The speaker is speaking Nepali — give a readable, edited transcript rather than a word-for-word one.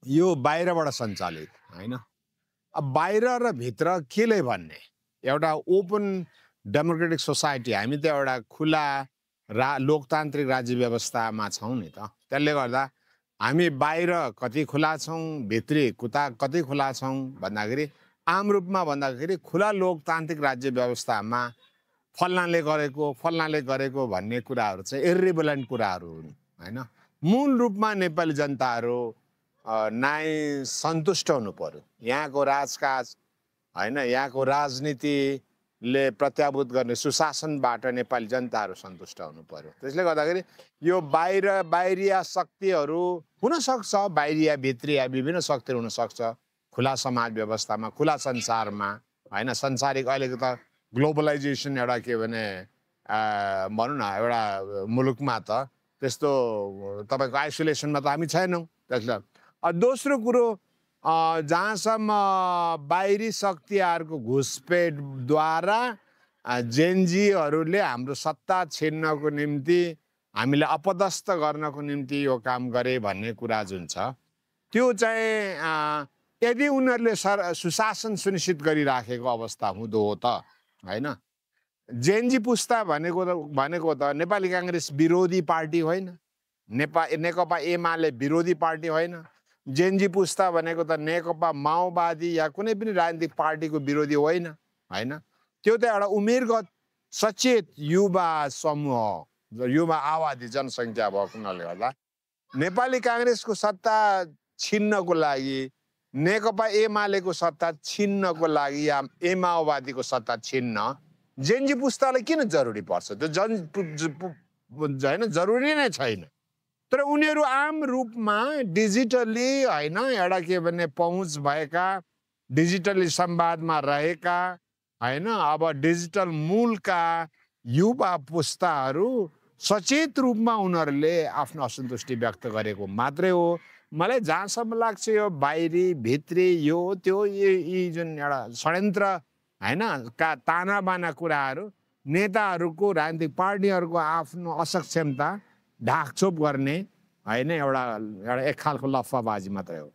यो बाहिरबाट सञ्चालित हैन। अब बाहिर र भित्र केले भन्ने एउटा ओपन डेमोक्रेटिक सोसाइटी, हामी त एउटा खुला लोकतान्त्रिक राज्य व्यवस्थामा छौँ नि त। त्यसले गर्दा हामी बाहिर कति खुला छौँ, भित्री कति खुला छौँ भन्दाखेरि आम रूपमा भन्दाखेरि खुला लोकतान्त्रिक राज्य व्यवस्थामा फल्नाले गरेको भन्ने कुराहरू चाहिँ इर्रिलेभेन्ट कुराहरू हुन् हैन। मूल रूपमा नेपाली जनताहरू नाइ सन्तुष्ट हुनु पर्यो। यहाँको राजकाज हैन, यहाँको राजनीतिले प्रत्याभूत गर्ने सुशासनबाट नेपाली जनताहरू सन्तुष्ट हुनु पर्यो। त्यसले गर्दाखेरि यो बाहिरिया शक्तिहरू हुनसक्छ, बाहिरिया भित्रिया विभिन्न शक्तिहरू हुनसक्छ खुला समाज व्यवस्थामा, खुला संसारमा हैन। संसारिक अहिलेको त ग्लोबलाइजेसन एउटा के भने भनौँ न एउटा मुलुकमा त त्यस्तो तपाईँको आइसोलेसनमा त हामी छैनौँ। त्यसले दोस्रो कुरो, जहाँसम्म बाहिरी शक्तिहरूको घुसपेटद्वारा जेनजीहरूले हाम्रो सत्ता छिन्नको निम्ति, हामीलाई अपदस्थ गर्नको निम्ति यो काम गरे भन्ने कुरा जुन छ, त्यो चाहिँ यदि उनीहरूले सुशासन सुनिश्चित गरिराखेको अवस्था हुँदो हो त हैन। जेनजी पुस्ता भनेको त नेपाली काङ्ग्रेस विरोधी पार्टी होइन, नेकपा एमाले विरोधी पार्टी होइन। जेनजी पुस्ता भनेको त नेकपा माओवादी या कुनै पनि राजनीतिक पार्टीको विरोधी होइन हैन। त्यो त एउटा उमेरगत सचेत युवा समूह, युवा आबादी जनसङ्ख्या भएको हुनाले गर्दा नेपाली काङ्ग्रेसको सत्ता छिन्नको लागि, नेकपा एमालेको सत्ता छिन्नको लागि या माओवादीको सत्ता छिन्न जेनजी पुस्तालाई किन जरुरी पर्छ? त्यो हैन, जरुरी नै छैन। तर उनीहरू आम रूपमा डिजिटली हैन एउटा के भने पहुँच भएका, डिजिटली संवादमा रहेका हैन, अब डिजिटल मूलका युवा पुस्ताहरू सचेत रूपमा उनीहरूले आफ्नो असन्तुष्टि व्यक्त गरेको मात्रै हो। मलाई जहाँसम्म लाग्छ यो बाहिरी भित्री यो त्यो यी जुन एउटा षड्यन्त्र हैन का तानाबाना कुराहरू नेताहरूको, राजनीतिक पार्टीहरूको आफ्नो असक्षमता ढाकछोप गर्ने हैन एउटा एक खालको लफ्फाबाजी मात्रै हो।